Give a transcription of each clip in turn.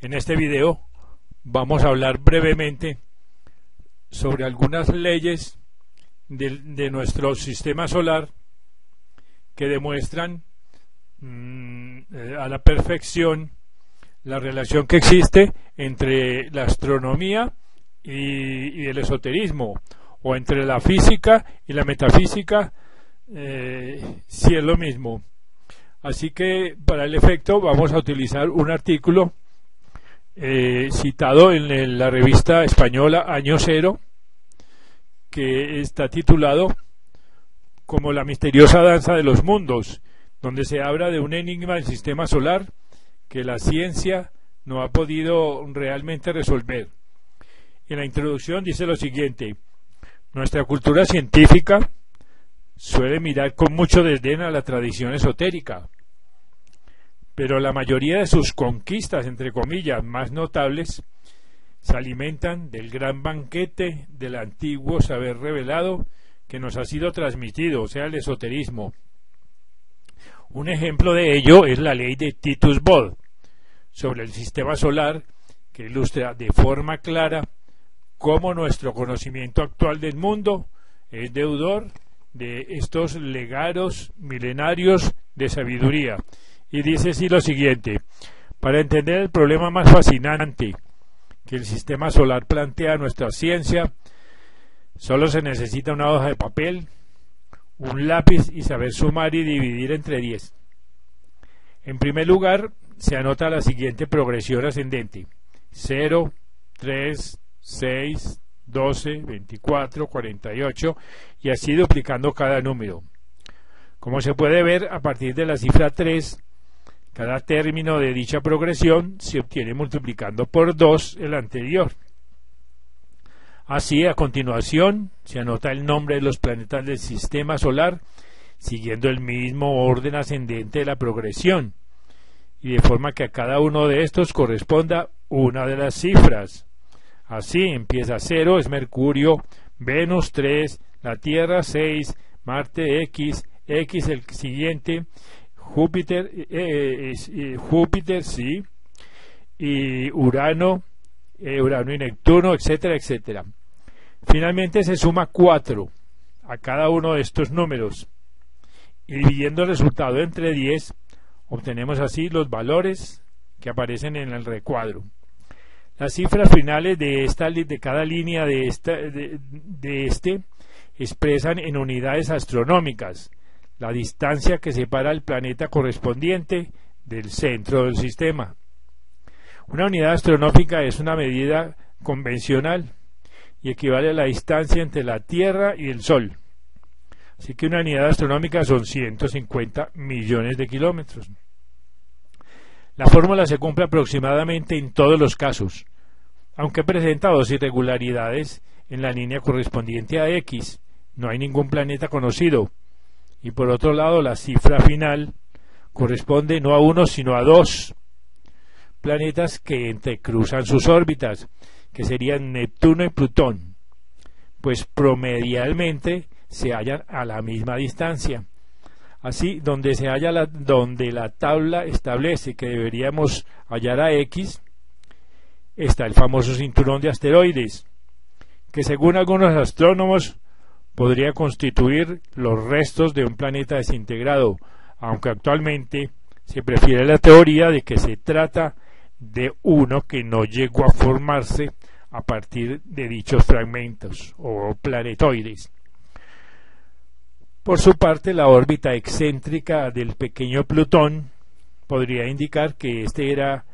En este video vamos a hablar brevemente sobre algunas leyes de nuestro sistema solar que demuestran a la perfección la relación que existe entre la astronomía y el esoterismo, o entre la física y la metafísica, si es lo mismo. Así que para el efecto vamos a utilizar un artículo citado en la revista española Año Cero, que está titulado como La misteriosa danza de los mundos, donde se habla de un enigma del sistema solar que la ciencia no ha podido realmente resolver. En la introducción dice lo siguiente: nuestra cultura científica suele mirar con mucho desdén a la tradición esotérica, pero la mayoría de sus conquistas, entre comillas, más notables, se alimentan del gran banquete del antiguo saber revelado que nos ha sido transmitido, o sea, el esoterismo. Un ejemplo de ello es la ley de Titus Bode sobre el sistema solar, que ilustra de forma clara cómo nuestro conocimiento actual del mundo es deudor de estos legados milenarios de sabiduría. Y dice así lo siguiente: para entender el problema más fascinante que el sistema solar plantea a nuestra ciencia, solo se necesita una hoja de papel, un lápiz y saber sumar y dividir entre 10. En primer lugar, se anota la siguiente progresión ascendente: 0, 3, 6, 12, 24, 48, y así duplicando cada número. Como se puede ver, a partir de la cifra 3, cada término de dicha progresión se obtiene multiplicando por 2 el anterior. Así, a continuación, se anota el nombre de los planetas del sistema solar, siguiendo el mismo orden ascendente de la progresión, y de forma que a cada uno de estos corresponda una de las cifras. Así, empieza 0, es Mercurio, Venus 3, la Tierra 6, Marte X, X el siguiente, Júpiter, sí, y Urano y Neptuno, etcétera, etcétera. Finalmente se suma 4 a cada uno de estos números, y dividiendo el resultado entre 10, obtenemos así los valores que aparecen en el recuadro. Las cifras finales de cada línea de este expresan en unidades astronómicas la distancia que separa el planeta correspondiente del centro del sistema. Una unidad astronómica es una medida convencional y equivale a la distancia entre la Tierra y el Sol. Así que una unidad astronómica son 150 millones de kilómetros. La fórmula se cumple aproximadamente en todos los casos, aunque presenta dos irregularidades en la línea correspondiente a X. No hay ningún planeta conocido. Y por otro lado, la cifra final corresponde no a uno, sino a 2 planetas que entrecruzan sus órbitas, que serían Neptuno y Plutón, pues promedialmente se hallan a la misma distancia. Así, donde la tabla establece que deberíamos hallar a X, está el famoso cinturón de asteroides, que según algunos astrónomos podría constituir los restos de un planeta desintegrado, aunque actualmente se prefiere la teoría de que se trata de uno que no llegó a formarse a partir de dichos fragmentos o planetoides. Por su parte, la órbita excéntrica del pequeño Plutón podría indicar que este era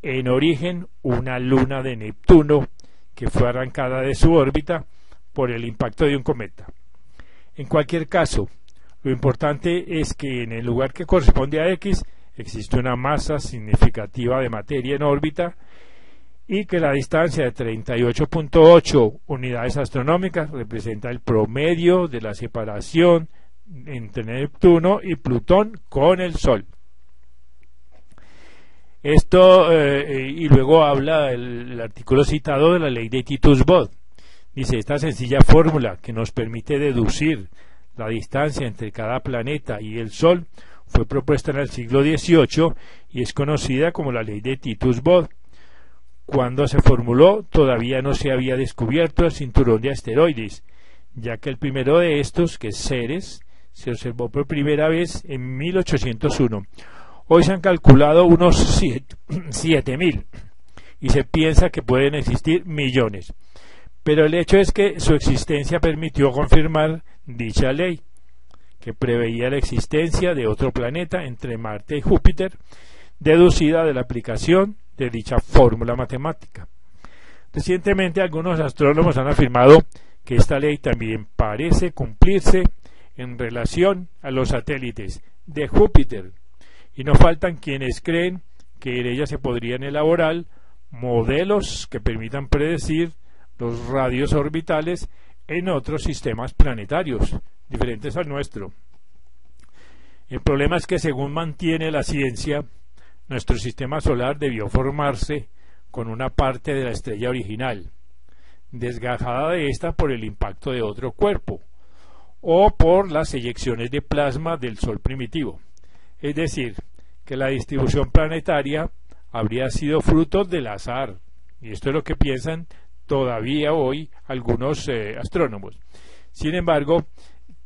en origen una luna de Neptuno que fue arrancada de su órbita por el impacto de un cometa. En cualquier caso, lo importante es que en el lugar que corresponde a X existe una masa significativa de materia en órbita y que la distancia de 38.8 unidades astronómicas representa el promedio de la separación entre Neptuno y Plutón con el Sol. Esto, y luego habla el artículo citado de la ley de Titus Bode. Dice: esta sencilla fórmula que nos permite deducir la distancia entre cada planeta y el Sol fue propuesta en el siglo XVIII y es conocida como la ley de Titus Bode. Cuando se formuló, todavía no se había descubierto el cinturón de asteroides, ya que el primero de estos, que es Ceres, se observó por primera vez en 1801. Hoy se han calculado unos 7.000 y se piensa que pueden existir millones. Pero el hecho es que su existencia permitió confirmar dicha ley, que preveía la existencia de otro planeta entre Marte y Júpiter, deducida de la aplicación de dicha fórmula matemática. Recientemente algunos astrónomos han afirmado que esta ley también parece cumplirse en relación a los satélites de Júpiter, y no faltan quienes creen que en ella se podrían elaborar modelos que permitan predecir los radios orbitales en otros sistemas planetarios diferentes al nuestro. El problema es que, según mantiene la ciencia, nuestro sistema solar debió formarse con una parte de la estrella original, desgajada de esta por el impacto de otro cuerpo o por las eyecciones de plasma del Sol primitivo. Es decir, que la distribución planetaria habría sido fruto del azar, y esto es lo que piensan todavía hoy algunos astrónomos. Sin embargo,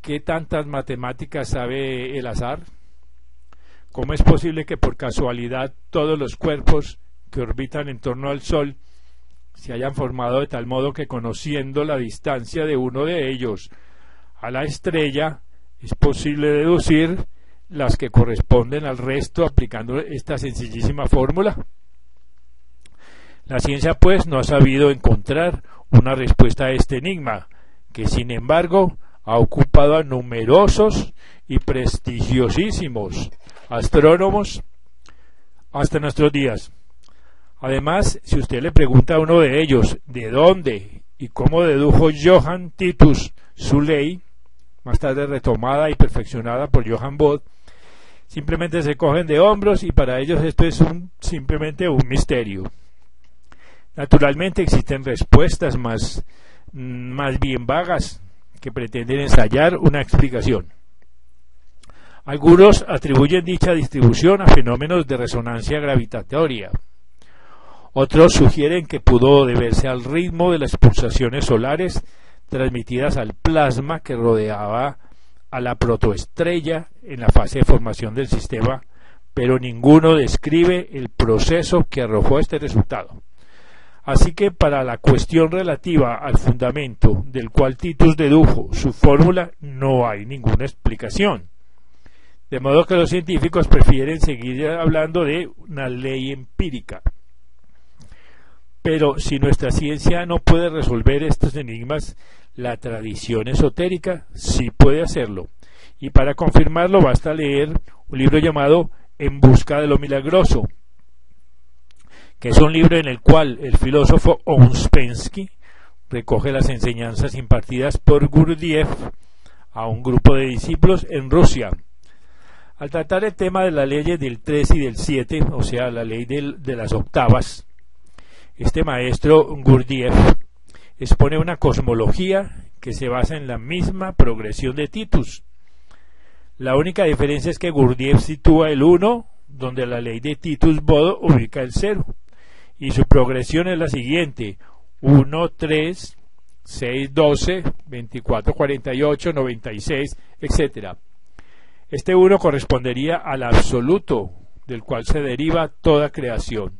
¿qué tantas matemáticas sabe el azar? ¿Cómo es posible que por casualidad todos los cuerpos que orbitan en torno al Sol se hayan formado de tal modo que, conociendo la distancia de uno de ellos a la estrella, es posible deducir las que corresponden al resto aplicando esta sencillísima fórmula? La ciencia, pues, no ha sabido encontrar una respuesta a este enigma, que sin embargo ha ocupado a numerosos y prestigiosísimos astrónomos hasta nuestros días. Además, si usted le pregunta a uno de ellos de dónde y cómo dedujo Johann Titus su ley, más tarde retomada y perfeccionada por Johann Bode, simplemente se cogen de hombros, y para ellos esto es simplemente un misterio. Naturalmente existen respuestas más bien vagas que pretenden ensayar una explicación. Algunos atribuyen dicha distribución a fenómenos de resonancia gravitatoria. Otros sugieren que pudo deberse al ritmo de las pulsaciones solares transmitidas al plasma que rodeaba a la protoestrella en la fase de formación del sistema, pero ninguno describe el proceso que arrojó este resultado. Así que para la cuestión relativa al fundamento del cual Titus dedujo su fórmula no hay ninguna explicación. De modo que los científicos prefieren seguir hablando de una ley empírica. Pero si nuestra ciencia no puede resolver estos enigmas, la tradición esotérica sí puede hacerlo. Y para confirmarlo basta leer un libro llamado En busca de lo milagroso, que es un libro en el cual el filósofo Ouspensky recoge las enseñanzas impartidas por Gurdjieff a un grupo de discípulos en Rusia. Al tratar el tema de las leyes del 3 y del 7, o sea, la ley de las octavas, este maestro Gurdjieff expone una cosmología que se basa en la misma progresión de Titus. La única diferencia es que Gurdjieff sitúa el 1 donde la ley de Titus-Bode ubica el 0, y su progresión es la siguiente: 1, 3, 6, 12, 24, 48, 96, etc. Este 1 correspondería al absoluto del cual se deriva toda creación.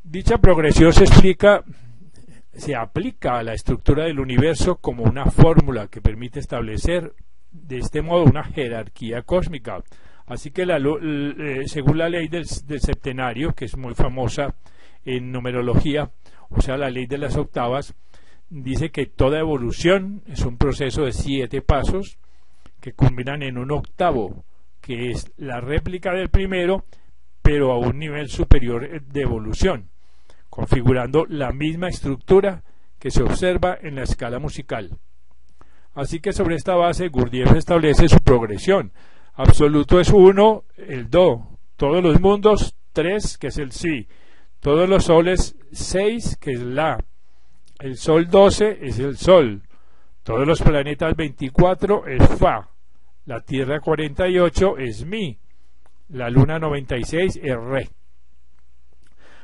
Dicha progresión se aplica a la estructura del universo como una fórmula que permite establecer de este modo una jerarquía cósmica. Así que según la ley del septenario, que es muy famosa en numerología, o sea, la ley de las octavas, dice que toda evolución es un proceso de 7 pasos que culminan en un octavo, que es la réplica del primero, pero a un nivel superior de evolución, configurando la misma estructura que se observa en la escala musical. Así que sobre esta base Gurdjieff establece su progresión. Absoluto es 1, el Do, todos los mundos 3, que es el Si, todos los soles 6, que es La, el Sol 12 es el Sol, todos los planetas 24 es Fa, la Tierra 48 es Mi, la Luna 96 es Re.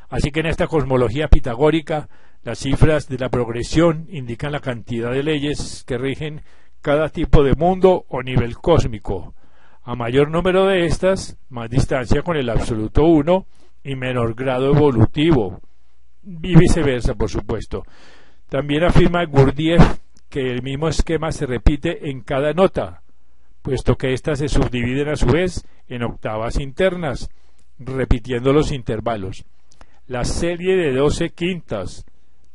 Así que en esta cosmología pitagórica, las cifras de la progresión indican la cantidad de leyes que rigen cada tipo de mundo o nivel cósmico. A mayor número de estas, más distancia con el absoluto 1 y menor grado evolutivo, y viceversa, por supuesto. También afirma Gurdjieff que el mismo esquema se repite en cada nota, puesto que éstas se subdividen a su vez en octavas internas, repitiendo los intervalos. La serie de 12 quintas,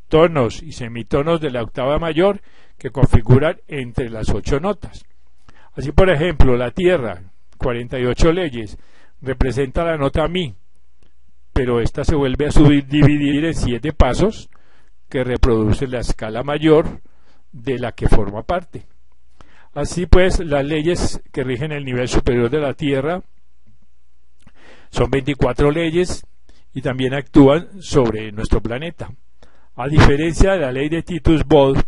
tonos y semitonos de la octava mayor que configuran entre las 8 notas. Así, por ejemplo, la Tierra, 48 leyes, representa la nota Mi, pero esta se vuelve a subdividir en 7 pasos que reproducen la escala mayor de la que forma parte. Así pues, las leyes que rigen el nivel superior de la Tierra son 24 leyes y también actúan sobre nuestro planeta. A diferencia de la ley de Titus-Bode,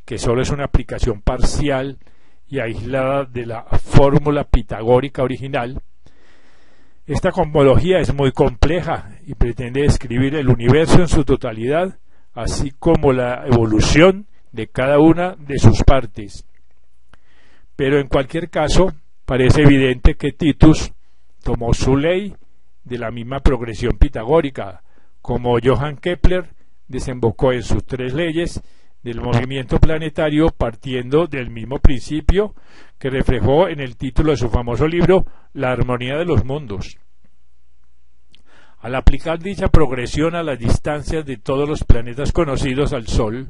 que solo es una aplicación parcial y aislada de la fórmula pitagórica original, esta cosmología es muy compleja y pretende describir el universo en su totalidad, así como la evolución de cada una de sus partes. Pero en cualquier caso, parece evidente que Titus tomó su ley de la misma progresión pitagórica, como Johann Kepler desembocó en sus 3 leyes del movimiento planetario partiendo del mismo principio que reflejó en el título de su famoso libro La armonía de los mundos. Al aplicar dicha progresión a las distancias de todos los planetas conocidos al Sol,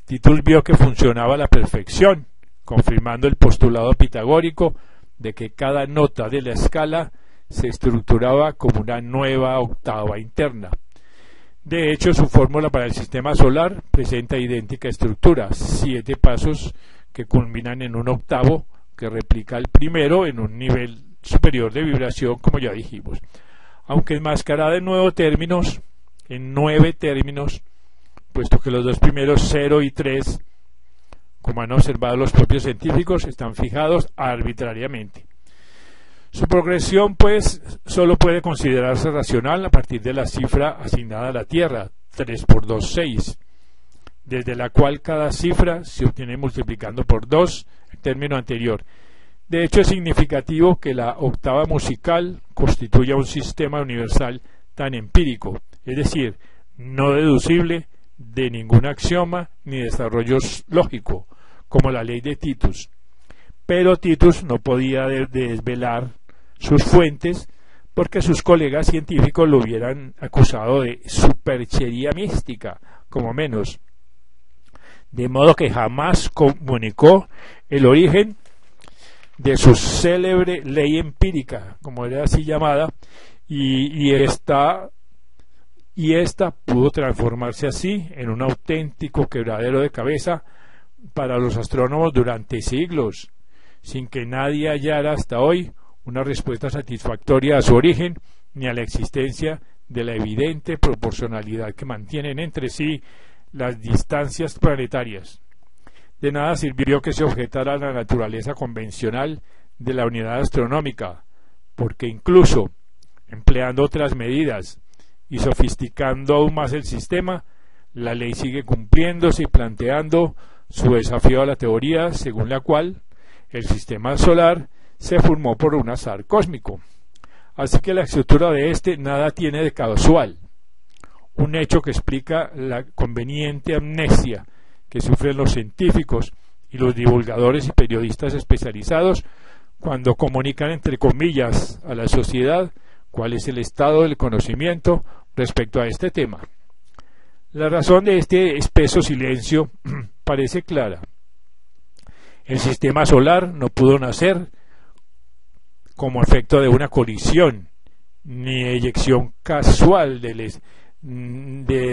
Titus vio que funcionaba a la perfección, confirmando el postulado pitagórico de que cada nota de la escala se estructuraba como una nueva octava interna. De hecho, su fórmula para el sistema solar presenta idéntica estructura, 7 pasos que culminan en un octavo que replica el primero en un nivel superior de vibración, como ya dijimos. Aunque enmascarada en 9 términos, puesto que los 2 primeros, 0 y 3, como han observado los propios científicos, están fijados arbitrariamente. Su progresión, pues, solo puede considerarse racional a partir de la cifra asignada a la Tierra, 3 por 2, 6, desde la cual cada cifra se obtiene multiplicando por 2 el término anterior. De hecho, es significativo que la octava musical constituya un sistema universal tan empírico, es decir, no deducible de ningún axioma ni desarrollo lógico, como la ley de Titus. Pero Titus no podía desvelar sus fuentes porque sus colegas científicos lo hubieran acusado de superchería mística, como menos. De modo que jamás comunicó el origen de su célebre ley empírica, como era así llamada, y esta pudo transformarse así en un auténtico quebradero de cabeza para los astrónomos durante siglos, sin que nadie hallara hasta hoy una respuesta satisfactoria a su origen ni a la existencia de la evidente proporcionalidad que mantienen entre sí las distancias planetarias. De nada sirvió que se objetara la naturaleza convencional de la unidad astronómica, porque incluso empleando otras medidas y sofisticando aún más el sistema, la ley sigue cumpliéndose y planteando su desafío a la teoría según la cual el sistema solar se formó por un azar cósmico. Así que la estructura de este nada tiene de casual, un hecho que explica la conveniente amnesia que sufren los científicos y los divulgadores y periodistas especializados cuando comunican entre comillas a la sociedad cuál es el estado del conocimiento respecto a este tema. La razón de este espeso silencio parece clara. El sistema solar no pudo nacer como efecto de una colisión ni eyección casual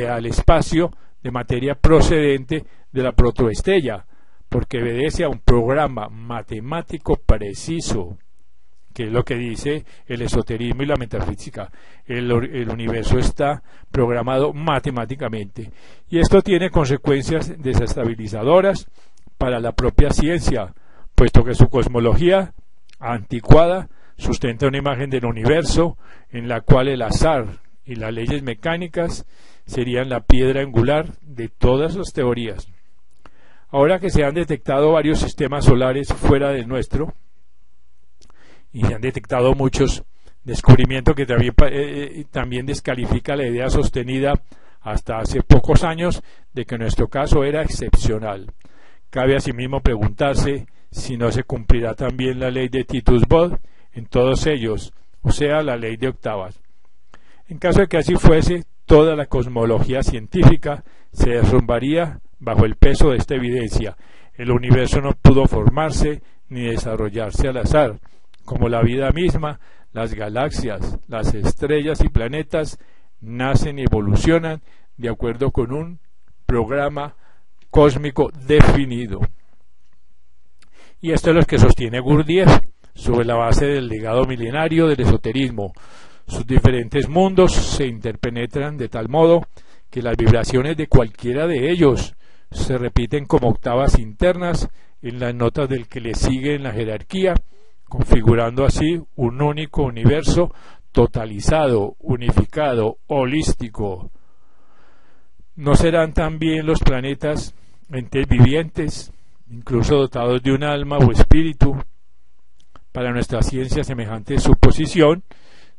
al espacio de materia procedente de la protoestrella, porque obedece a un programa matemático preciso, que es lo que dice el esoterismo y la metafísica. El universo está programado matemáticamente, y esto tiene consecuencias desestabilizadoras para la propia ciencia, puesto que su cosmología anticuada sustenta una imagen del universo en la cual el azar y las leyes mecánicas serían la piedra angular de todas las teorías. Ahora que se han detectado varios sistemas solares fuera del nuestro, y se han detectado muchos descubrimientos que también descalifica la idea sostenida hasta hace pocos años de que nuestro caso era excepcional. Cabe asimismo preguntarse si no se cumplirá también la ley de Tithus-Bode en todos ellos, o sea, la ley de octavas. En caso de que así fuese, toda la cosmología científica se derrumbaría bajo el peso de esta evidencia. El universo no pudo formarse ni desarrollarse al azar. Como la vida misma, las galaxias, las estrellas y planetas nacen y evolucionan de acuerdo con un programa cósmico definido. Y esto es lo que sostiene Gurdjieff sobre la base del legado milenario del esoterismo. Sus diferentes mundos se interpenetran de tal modo que las vibraciones de cualquiera de ellos se repiten como octavas internas en las notas del que le sigue en la jerarquía, configurando así un único universo totalizado, unificado, holístico. ¿No serán también los planetas entes vivientes, incluso dotados de un alma o espíritu? Para nuestra ciencia semejante suposición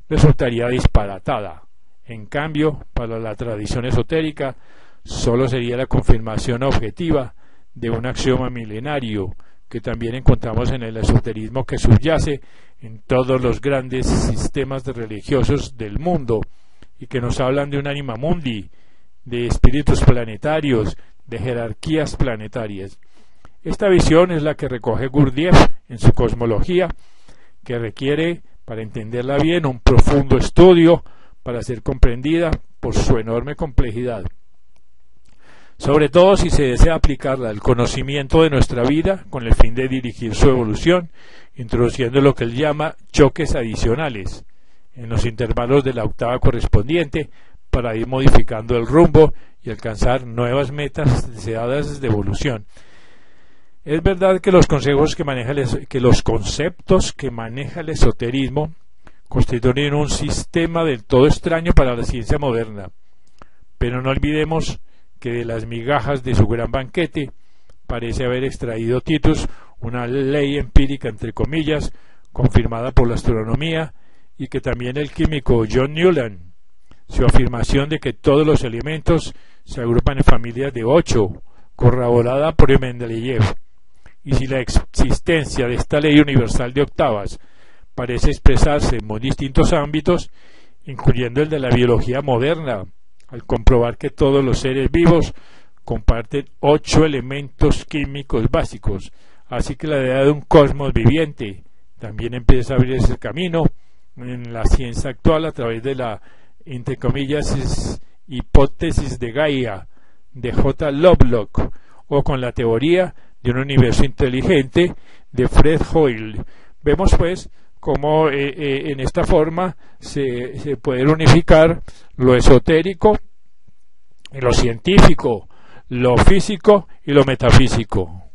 resultaría disparatada. En cambio, para la tradición esotérica, solo sería la confirmación objetiva de un axioma milenario que también encontramos en el esoterismo que subyace en todos los grandes sistemas religiosos del mundo y que nos hablan de un anima mundi, de espíritus planetarios, de jerarquías planetarias. Esta visión es la que recoge Gurdjieff en su cosmología, que requiere, para entenderla bien, un profundo estudio para ser comprendida por su enorme complejidad. Sobre todo si se desea aplicarla al conocimiento de nuestra vida con el fin de dirigir su evolución, introduciendo lo que él llama choques adicionales en los intervalos de la octava correspondiente para ir modificando el rumbo y alcanzar nuevas metas deseadas de evolución. Es verdad que los conceptos que maneja el esoterismo constituyen un sistema del todo extraño para la ciencia moderna, pero no olvidemos que de las migajas de su gran banquete parece haber extraído Titus una ley empírica, entre comillas, confirmada por la astronomía, y que también el químico John Newland, su afirmación de que todos los elementos se agrupan en familias de 8, corroborada por Mendeleev. Y si la existencia de esta ley universal de octavas parece expresarse en muy distintos ámbitos, incluyendo el de la biología moderna, al comprobar que todos los seres vivos comparten 8 elementos químicos básicos, así que la idea de un cosmos viviente también empieza a abrir ese camino en la ciencia actual a través de la, entre comillas, hipótesis de Gaia de J. Lovelock, o con la teoría de un universo inteligente de Fred Hoyle. Vemos pues cómo en esta forma se puede unificar lo esotérico, lo científico, lo físico y lo metafísico.